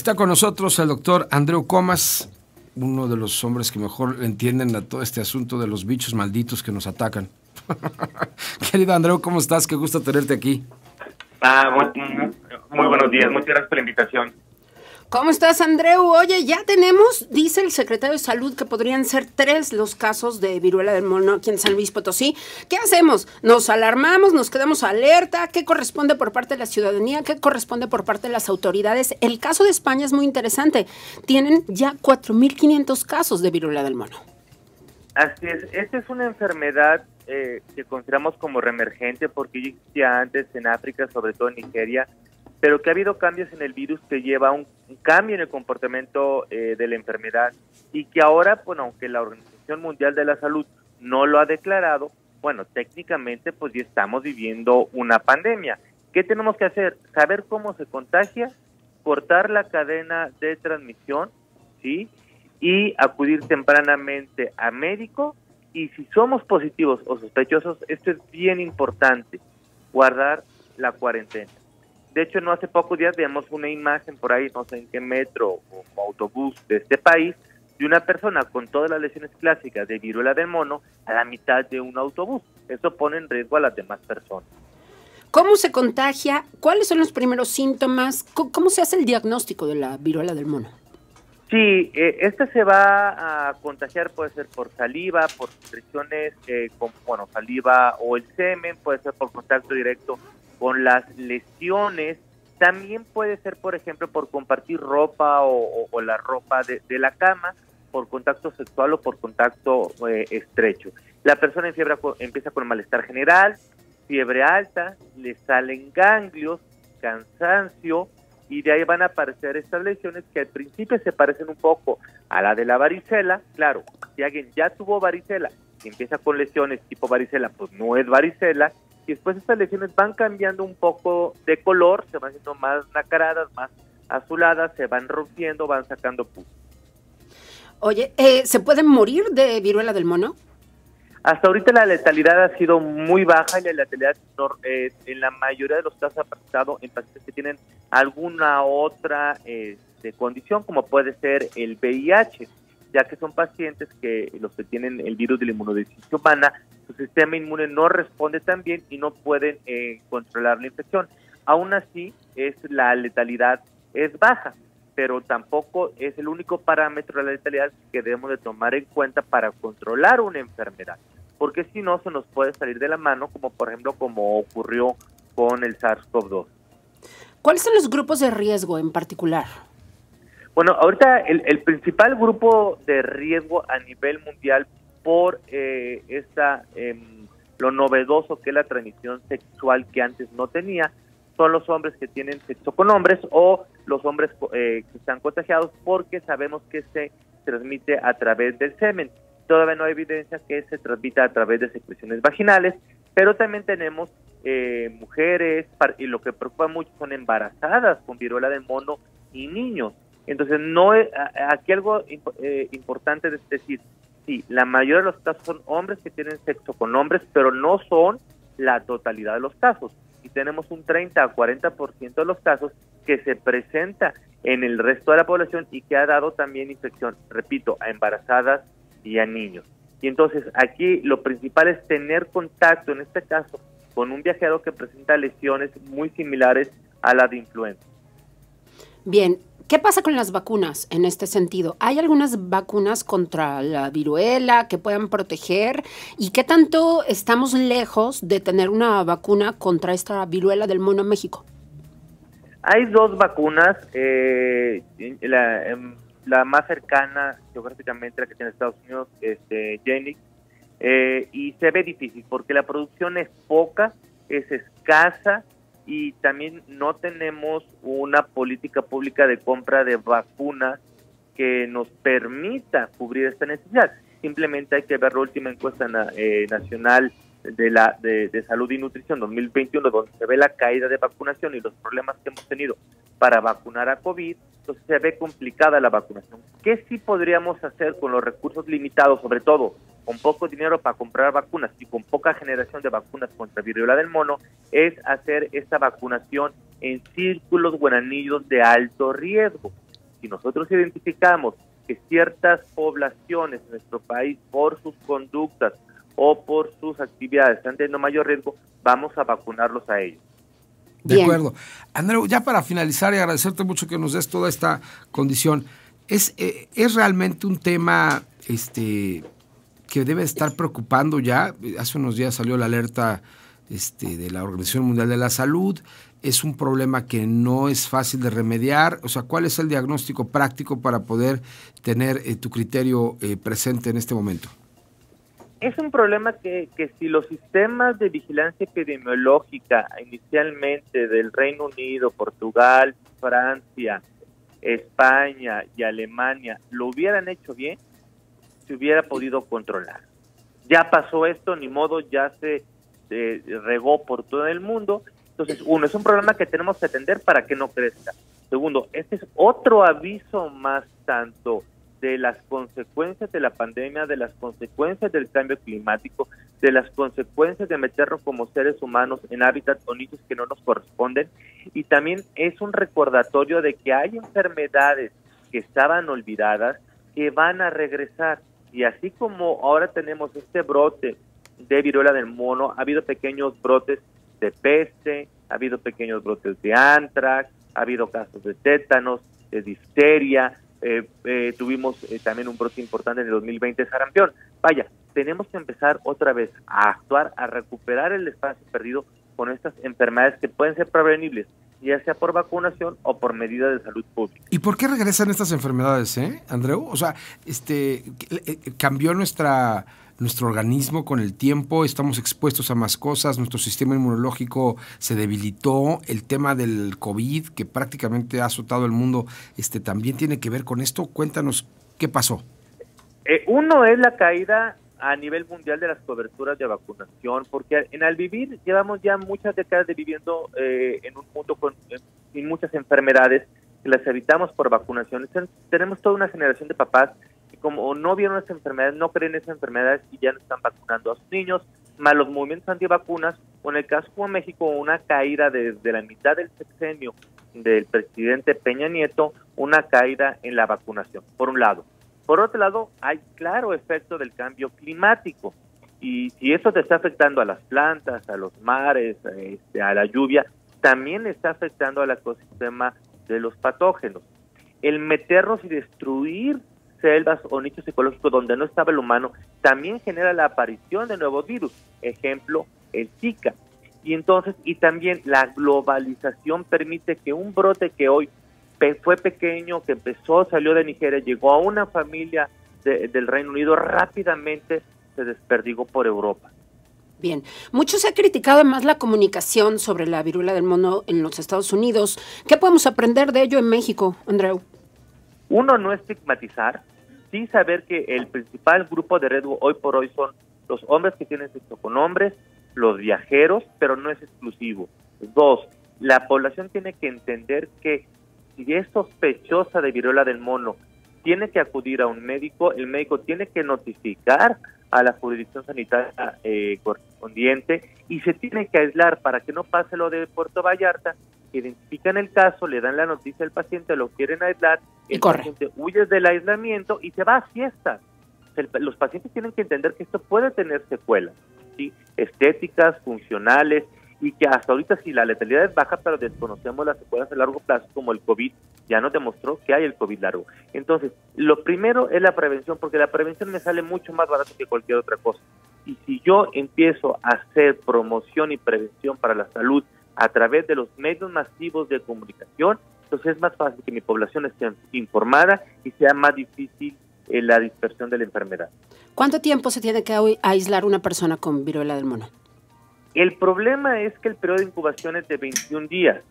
Está con nosotros el doctor Andreu Comas, uno de los hombres que mejor entienden a todo este asunto de los bichos malditos que nos atacan. Querido Andreu, ¿cómo estás? Qué gusto tenerte aquí. Muy buenos días, muchas gracias por la invitación. ¿Cómo estás, Andreu? Oye, ya tenemos, dice el secretario de Salud, que podrían ser 3 los casos de viruela del mono aquí en San Luis Potosí. ¿Qué hacemos? ¿Nos alarmamos? ¿Nos quedamos alerta? ¿Qué corresponde por parte de la ciudadanía? ¿Qué corresponde por parte de las autoridades? El caso de España es muy interesante. Tienen ya 4,500 casos de viruela del mono. Así es, esta es una enfermedad que consideramos como reemergente porque ya existía antes en África, sobre todo en Nigeria, pero que ha habido cambios en el virus que lleva a un cambio en el comportamiento de la enfermedad y que ahora, bueno, aunque la Organización Mundial de la Salud no lo ha declarado, bueno, técnicamente pues ya estamos viviendo una pandemia. ¿Qué tenemos que hacer? Saber cómo se contagia, cortar la cadena de transmisión, ¿sí? Y acudir tempranamente a médico, y si somos positivos o sospechosos, esto es bien importante, guardar la cuarentena. De hecho, no hace pocos días veíamos una imagen por ahí, no sé en qué metro o autobús de este país, de una persona con todas las lesiones clásicas de viruela del mono a la mitad de un autobús. Eso pone en riesgo a las demás personas. ¿Cómo se contagia? ¿Cuáles son los primeros síntomas? ¿Cómo se hace el diagnóstico de la viruela del mono? Sí, esta se va a contagiar, puede ser por saliva, por secreciones, saliva o el semen, puede ser por contacto directo con las lesiones, también puede ser, por ejemplo, por compartir ropa o la ropa de la cama, por contacto sexual o por contacto estrecho. La persona en fiebre empieza con malestar general, fiebre alta, le salen ganglios, cansancio, y de ahí van a aparecer estas lesiones que al principio se parecen un poco a la de la varicela. Claro, si alguien ya tuvo varicela y empieza con lesiones tipo varicela, pues no es varicela, y después estas lesiones van cambiando un poco de color, se van haciendo más nacaradas, más azuladas, se van rompiendo, van sacando pus. Oye, ¿se pueden morir de viruela del mono? Hasta ahorita la letalidad ha sido muy baja y la letalidad en la mayoría de los casos ha pasado en pacientes que tienen alguna otra condición, como puede ser el VIH, ya que son pacientes que los que tienen el virus de la inmunodeficiencia humana, su sistema inmune no responde tan bien y no pueden controlar la infección. Aún así, la letalidad es baja, pero tampoco es el único parámetro de la letalidad que debemos de tomar en cuenta para controlar una enfermedad, porque si no se nos puede salir de la mano, como por ejemplo como ocurrió con el SARS-CoV-2. ¿Cuáles son los grupos de riesgo en particular? Bueno, ahorita el principal grupo de riesgo a nivel mundial por lo novedoso que es la transmisión sexual que antes no tenía, son los hombres que tienen sexo con hombres o los hombres que están contagiados, porque sabemos que se transmite a través del semen. Todavía no hay evidencia que se transmita a través de secreciones vaginales, pero también tenemos mujeres, y lo que preocupa mucho son embarazadas con viruela del mono y niños. Entonces, aquí algo importante es decir, sí, la mayoría de los casos son hombres que tienen sexo con hombres, pero no son la totalidad de los casos. Y tenemos un 30 a 40% de los casos que se presenta en el resto de la población y que ha dado también infección, repito, a embarazadas y a niños. Y entonces aquí lo principal es tener contacto, en este caso, con un viajero que presenta lesiones muy similares a la de influenza. Bien, ¿qué pasa con las vacunas en este sentido? ¿Hay algunas vacunas contra la viruela que puedan proteger? ¿Y qué tanto estamos lejos de tener una vacuna contra esta viruela del mono en México? Hay 2 vacunas, la más cercana geográficamente, la que tiene Estados Unidos, Genix, y se ve difícil porque la producción es poca, es escasa, y también no tenemos una política pública de compra de vacunas que nos permita cubrir esta necesidad. Simplemente hay que ver la última encuesta nacional de salud y nutrición 2021, donde se ve la caída de vacunación y los problemas que hemos tenido para vacunar a COVID. Entonces se ve complicada la vacunación. ¿Qué sí podríamos hacer con los recursos limitados, sobre todo con poco dinero para comprar vacunas y con poca generación de vacunas contra viruela del mono? Es hacer esta vacunación en círculos o en anillos de alto riesgo. si nosotros identificamos que ciertas poblaciones en nuestro país, por sus conductas o por sus actividades, están teniendo mayor riesgo, vamos a vacunarlos a ellos. De acuerdo. Andreu, ya para finalizar y agradecerte mucho que nos des toda esta condición, ¿es realmente un tema que debe estar preocupando ya? Hace unos días salió la alerta de la Organización Mundial de la Salud. Es un problema que no es fácil de remediar. O sea, ¿cuál es el diagnóstico práctico para poder tener tu criterio presente en este momento? Es un problema que si los sistemas de vigilancia epidemiológica inicialmente del Reino Unido, Portugal, Francia, España y Alemania lo hubieran hecho bien, se hubiera podido controlar. Ya pasó esto, ni modo, ya se regó por todo el mundo. Entonces, uno, es un problema que tenemos que atender para que no crezca. Segundo, este es otro aviso más tanto de las consecuencias de la pandemia, de las consecuencias del cambio climático, de las consecuencias de meternos como seres humanos en hábitats o nichos que no nos corresponden, y también es un recordatorio de que hay enfermedades que estaban olvidadas que van a regresar, y así como ahora tenemos este brote de viruela del mono, ha habido pequeños brotes de peste, ha habido pequeños brotes de antrax, ha habido casos de tétanos, de difteria, tuvimos también un brote importante en el 2020 de sarampión. Vaya, tenemos que empezar otra vez a actuar, a recuperar el espacio perdido con estas enfermedades que pueden ser prevenibles, ya sea por vacunación o por medidas de salud pública. ¿Y por qué regresan estas enfermedades, Andreu? O sea, cambió nuestro organismo con el tiempo, estamos expuestos a más cosas, nuestro sistema inmunológico se debilitó, el tema del COVID, que prácticamente ha azotado el mundo, también tiene que ver con esto. Cuéntanos, ¿qué pasó? Uno es la caída a nivel mundial de las coberturas de vacunación, porque en Alvivir llevamos ya muchas décadas de viviendo en un mundo sin muchas enfermedades que las evitamos por vacunación. Entonces, tenemos toda una generación de papás que como no vieron esa enfermedad, no creen en esa enfermedad y ya no están vacunando a sus niños, más los movimientos antivacunas, o en el caso de México, una caída desde la mitad del sexenio del presidente Peña Nieto, una caída en la vacunación, por un lado. Por otro lado, hay claro efecto del cambio climático, y si eso te está afectando a las plantas, a los mares, a la lluvia, también está afectando al ecosistema de los patógenos. El meternos y destruir selvas o nichos ecológicos donde no estaba el humano también genera la aparición de nuevos virus, ejemplo, el Zika. Y también la globalización permite que un brote que hoy fue pequeño, que salió de Nigeria, llegó a una familia del Reino Unido, rápidamente se desperdigó por Europa. Bien, mucho se ha criticado además la comunicación sobre la viruela del mono en los Estados Unidos. ¿Qué podemos aprender de ello en México, Andreu? Uno, no estigmatizar, sí saber que el principal grupo de riesgo hoy por hoy son los hombres que tienen sexo con hombres, los viajeros, pero no es exclusivo. Dos, la población tiene que entender que si es sospechosa de viruela del mono, tiene que acudir a un médico, el médico tiene que notificar a la jurisdicción sanitaria correspondiente y se tiene que aislar para que no pase lo de Puerto Vallarta. Identifican el caso, le dan la noticia al paciente, lo quieren aislar, el paciente huye del aislamiento y se va a fiestas. Los pacientes tienen que entender que esto puede tener secuelas, ¿sí? Estéticas, funcionales, y que hasta ahorita sí la letalidad es baja, pero desconocemos las secuelas a largo plazo, como el COVID ya nos demostró que hay el COVID largo. Entonces, lo primero es la prevención, porque la prevención me sale mucho más barato que cualquier otra cosa. Y si yo empiezo a hacer promoción y prevención para la salud a través de los medios masivos de comunicación, entonces es más fácil que mi población esté informada y sea más difícil la dispersión de la enfermedad. ¿Cuánto tiempo se tiene que aislar una persona con viruela del mono? El problema es que el periodo de incubación es de 21 días.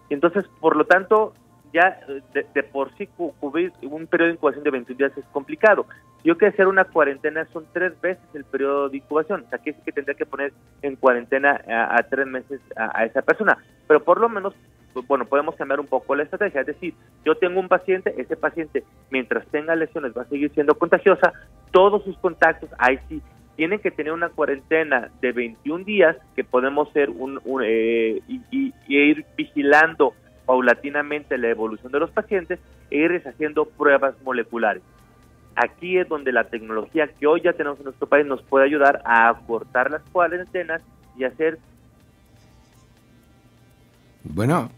Entonces, por lo tanto, ya de por sí cubrir un periodo de incubación de 21 días es complicado. Si yo quiero hacer una cuarentena, son 3 veces el periodo de incubación. O sea, que es que tendría que poner en cuarentena a 3 meses a esa persona. Pero por lo menos, bueno, podemos cambiar un poco la estrategia. Es decir, yo tengo un paciente, ese paciente, mientras tenga lesiones, va a seguir siendo contagiosa. Todos sus contactos, ahí sí, tienen que tener una cuarentena de 21 días que podemos hacer y ir vigilando paulatinamente la evolución de los pacientes, e irles haciendo pruebas moleculares. Aquí es donde la tecnología que hoy ya tenemos en nuestro país nos puede ayudar a acortar las cuarentenas y hacer... Bueno.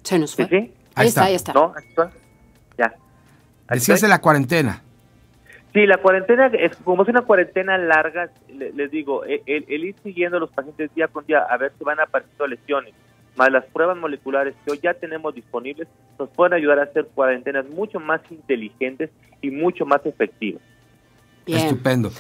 Se nos fue. ¿Sí? Ahí está. No, aquí está. Ya. Decías de la cuarentena. Sí, la cuarentena, como es una cuarentena larga, les digo, el ir siguiendo a los pacientes día con día a ver si van apareciendo lesiones, más las pruebas moleculares que hoy ya tenemos disponibles, nos pueden ayudar a hacer cuarentenas mucho más inteligentes y mucho más efectivas. Bien. Estupendo.